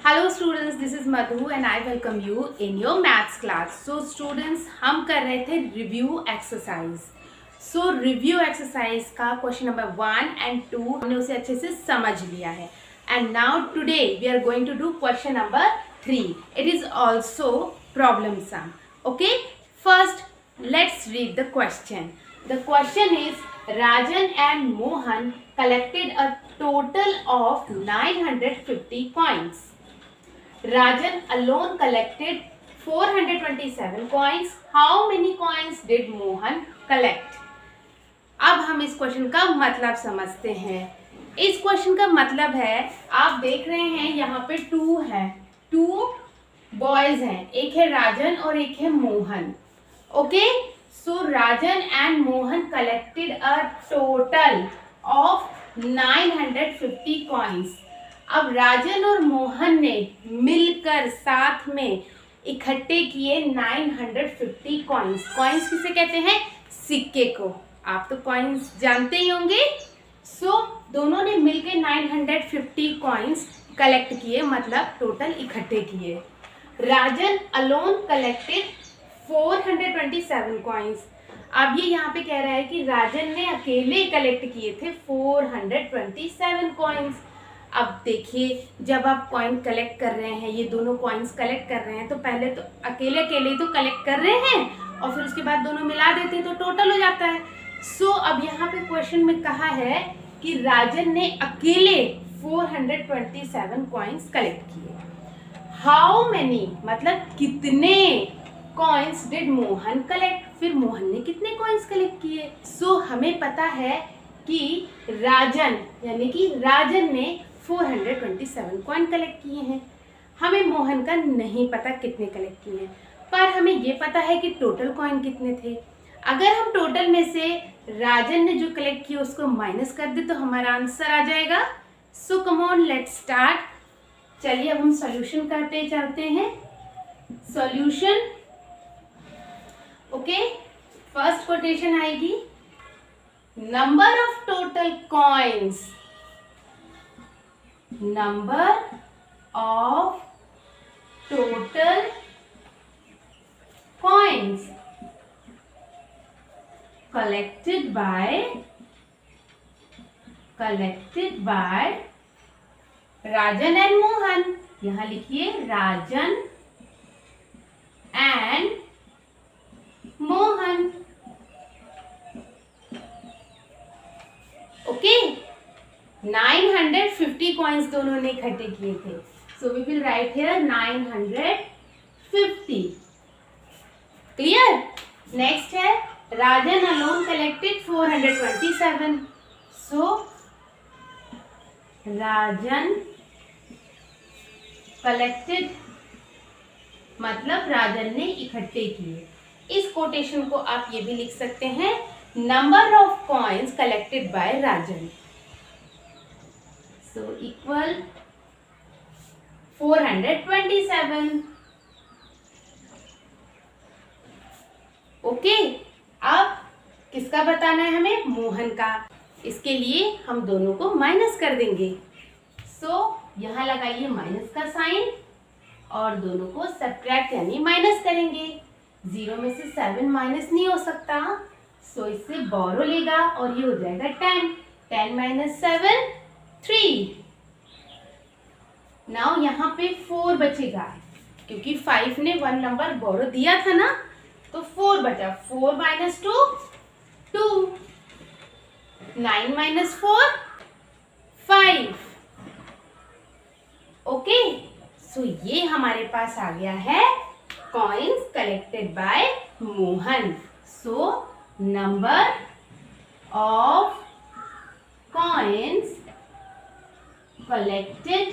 Hello students, this is Madhu and I welcome you in your maths class. So students, हम कर रहे थे review exercise. सो review exercise का question number 1 and 2 हमने उसे अच्छे से समझ लिया है। And now today we are going to do question number 3. It is also problem sum. Okay, first let's read the question. The question is, Rajan and Mohan collected a total of 950 coins. Rajan alone collected 427 coins. How many coins did Mohan collect? अब हम इस question का मतलब समझते हैं। इस question का मतलब है, आप देख रहे हैं यहाँ पे 2 है, 2 बॉयज हैं, एक है राजन और एक है Mohan. Okay, so Rajan and Mohan collected a total of 950 coins. अब राजन और मोहन ने मिलकर साथ में इकट्ठे किए 950 कॉइन्स। कॉइन्स किसे कहते हैं? सिक्के को। आप तो कॉइन्स जानते ही होंगे। सो दोनों ने मिलकर 950 कॉइन्स कलेक्ट किए, मतलब टोटल इकट्ठे किए। राजन अलोन कलेक्टेड 427 कॉइन्स। अब ये यहाँ पे कह रहा है कि राजन ने अकेले कलेक्ट किए थे 427 कॉइन्स। अब देखिए, जब आप कॉइन कलेक्ट कर रहे हैं, ये दोनों कॉइन्स कलेक्ट कर रहे हैं, तो पहले तो अकेले अकेले ही तो कलेक्ट कर रहे हैं और फिर उसके बाद दोनों मिला देते हैं तो टोटल हो जाता है। सो अब यहाँ पे क्वेश्चन में कहा है कि राजन ने अकेले 427 कॉइन्स कलेक्ट किए। हाउ मेनी मतलब कितने कॉइन्स डिड मोहन कलेक्ट, फिर मोहन ने कितने कॉइन्स कलेक्ट किए। सो हमें पता है कि राजन यानी कि राजन ने 427 कॉइन कलेक्ट किए हैं। हमें मोहन का नहीं पता कितने कलेक्ट किए हैं, पर हमें ये पता है कि टोटल कॉइन कितने थे। अगर हम टोटल में से राजन ने जो कलेक्ट किया उसको माइनस कर दे तो हमारा आंसर आ जाएगा। So come on, let's start. चलिए अब हम सॉल्यूशन करते चलते हैं। सॉल्यूशन, ओके, फर्स्ट कोटेशन आएगी, number of total coins, number of total coins collected by Rajan and Mohan. यहां लिखिए Rajan and Mohan. Okay, 950 coins दोनों ने इकट्ठे किए थे। So we will write here 950। Clear? Next है, Rajan alone collected 427। So Rajan collected मतलब राजन ने इकट्ठे किए। इस कोटेशन को आप ये भी लिख सकते हैं, number of coins collected by Rajan. So equal 427। Okay, अब किसका बताना है हमें? मोहन का। इसके लिए हम दोनों को माइनस कर देंगे। सो यहां लगाइए माइनस का साइन और दोनों को सब्ट्रैक्ट यानी माइनस करेंगे। 0 में से 7 माइनस नहीं हो सकता, सो इससे बोरो लेगा और ये हो जाएगा 10। 10 माइनस 7 3। नाउ यहाँ पे 4 बचेगा, क्योंकि 5 ने 1 नंबर बोरो दिया था ना, तो 4 बचा। 4 माइनस 2 2। 9 माइनस 4 5। ओके, सो ये हमारे पास आ गया है coins collected by Mohan. So number of coins collected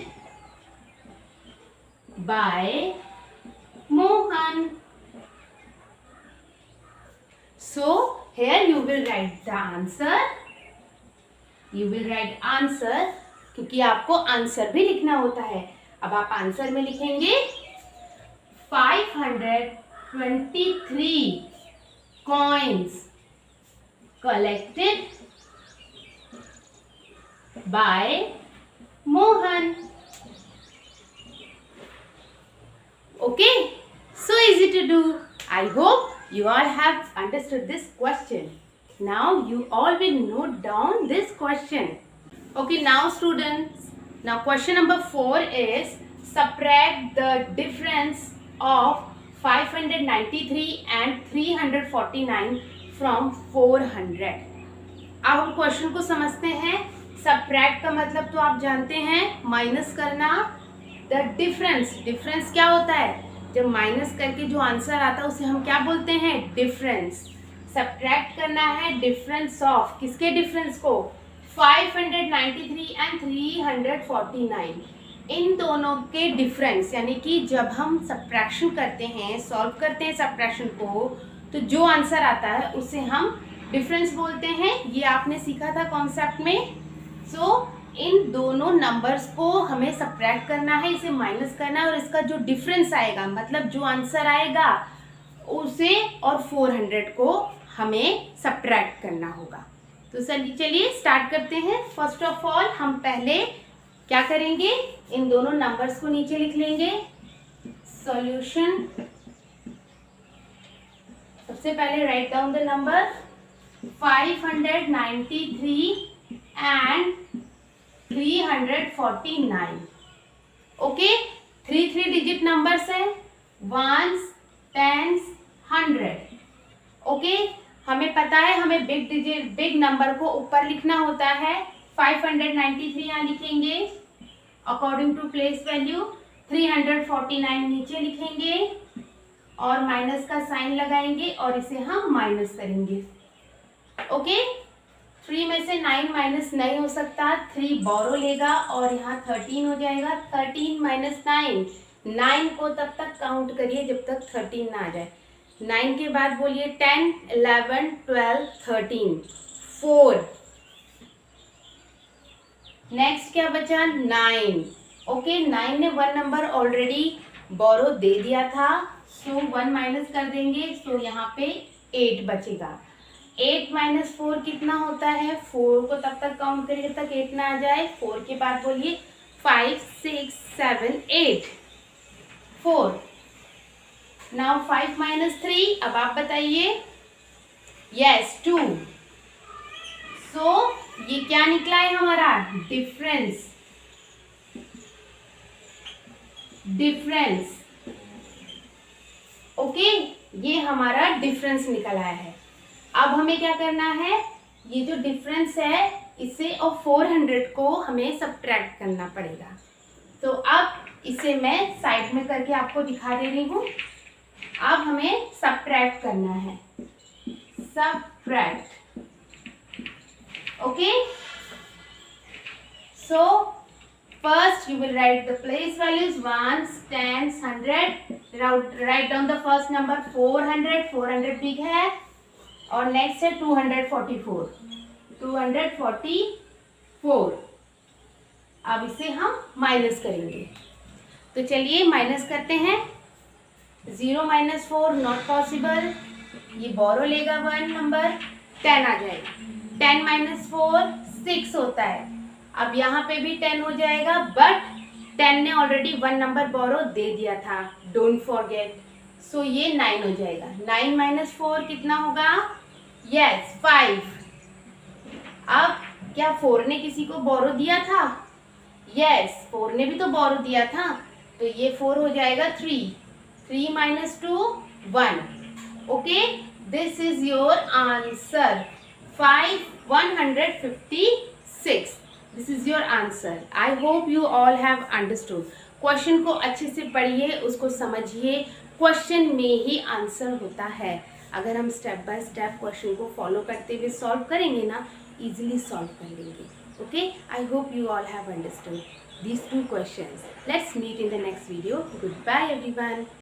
by Mohan. So here you will write the answer. You will write answer, क्योंकि आपको आंसर भी लिखना होता है। अब आप आंसर में लिखेंगे 523 coins collected by Mohan. Okay, so easy to do. I hope you all have understood this question. Now you all will note down this question. Okay, now students, now question number 4 is subtract the difference of 593 and 349 from 400. अब हम question को समझते हैं. Subtract का मतलब तो आप जानते हैं, माइनस करना. द डिफरेंस, डिफरेंस क्या होता है? जब माइनस करके जो आंसर आता है उसे हम क्या बोलते हैं? डिफरेंस. सब्ट्रैक्ट करना है डिफरेंस ऑफ, किसके डिफरेंस को? 593 एंड 349. इन दोनों के डिफरेंस, यानी कि जब हम सब्ट्रैक्शन करते हैं, सॉल्व करते हैं सब्ट्रैक्शन को, तो जो आंसर आता है उसे हम डिफरेंस बोलते हैं. ये आपने सीखा था कॉन्सेप्ट में. सो इन दोनों नंबर्स को हमें सब्ट्रैक्ट करना है, इसे माइनस करना है, और इसका जो डिफरेंस आएगा, मतलब जो आंसर आएगा उसे और 400 को हमें सब्ट्रैक्ट करना होगा. तो चलिए स्टार्ट करते हैं. फर्स्ट ऑफ ऑल हम पहले क्या करेंगे? इन दोनों नंबर्स को नीचे लिख लेंगे. सॉल्यूशन. सबसे पहले write down the number 593 and 349. Okay, 3 digit numbers है, वंस, टेंस, 100. ओके, हमें पता है हमें बिग नंबर को ऊपर लिखना होता है. 593 यहाँ लिखेंगे अकॉर्डिंग टू प्लेस वैल्यू, 349 नीचे लिखेंगे और माइनस का साइन लगाएंगे और इसे हम माइनस करेंगे. ओके, 3 में से 9 माइनस नहीं हो सकता, 3 बोरो लेगा और यहाँ 13 हो जाएगा. 13 माइनस 9, 9 को तब तक काउंट करिए जब तक 13 ना आ जाए. 9 के बाद बोलिए 10, 11, 12, 13, 4. नेक्स्ट क्या बचा? 9. ओके, 9 ने 1 नंबर ऑलरेडी बोरो दे दिया था, सो 1 माइनस कर देंगे, सो यहाँ पे 8 बचेगा. 8 माइनस 4 कितना होता है? 4 को तब तक काउंट करिए जब तक 8 ना आ जाए. 4 के बाद बोलिए 5, 6, 7, 8, 4. नाउ 5 माइनस 3, अब आप बताइए. यस, 2. सो ये क्या निकला है हमारा? डिफरेंस. डिफरेंस. ओके, ये हमारा डिफरेंस निकल आया है. अब हमें क्या करना है? ये जो डिफरेंस है इसे और 400 को हमें सब्ट्रैक्ट करना पड़ेगा. तो अब इसे मैं साइड में करके आपको दिखा दे रही हूँ. अब हमें सब्ट्रैक्ट करना है. Subtract. Okay, so first you will write the place values, ones, tens, 100. Write down the first number 400. 400 big है और नेक्स्ट है 244. 244. अब इसे हम माइनस करेंगे. तो चलिए माइनस करते हैं. 0 माइनस 4 नॉट पॉसिबल. ये बोरो लेगा 1 नंबर, 10 आ जाएगा. 10 माइनस 4 6 होता है. अब यहाँ पे भी 10 हो जाएगा, बट 10 ने ऑलरेडी 1 नंबर बोरो दे दिया था, डोंट फॉरगेट. सो ये 9 हो जाएगा. 9 माइनस 4 कितना होगा? यस, 5. अब क्या 4 ने किसी को बोरो दिया था? यस, 4 ने भी तो बोरो दिया था, तो ये 4 हो जाएगा 3. 3 minus 2 1. Okay, this is your answer. 156. This is your answer. I hope you all have understood. Question को अच्छे से पढ़िए, उसको समझिए. क्वेश्चन में ही आंसर होता है. अगर हम स्टेप बाय स्टेप क्वेश्चन को फॉलो करते हुए सॉल्व करेंगे ना, इजीली सॉल्व कर लेंगे. Okay, I hope you all have understood these 2 questions. Let's meet in the next video. Goodbye everyone.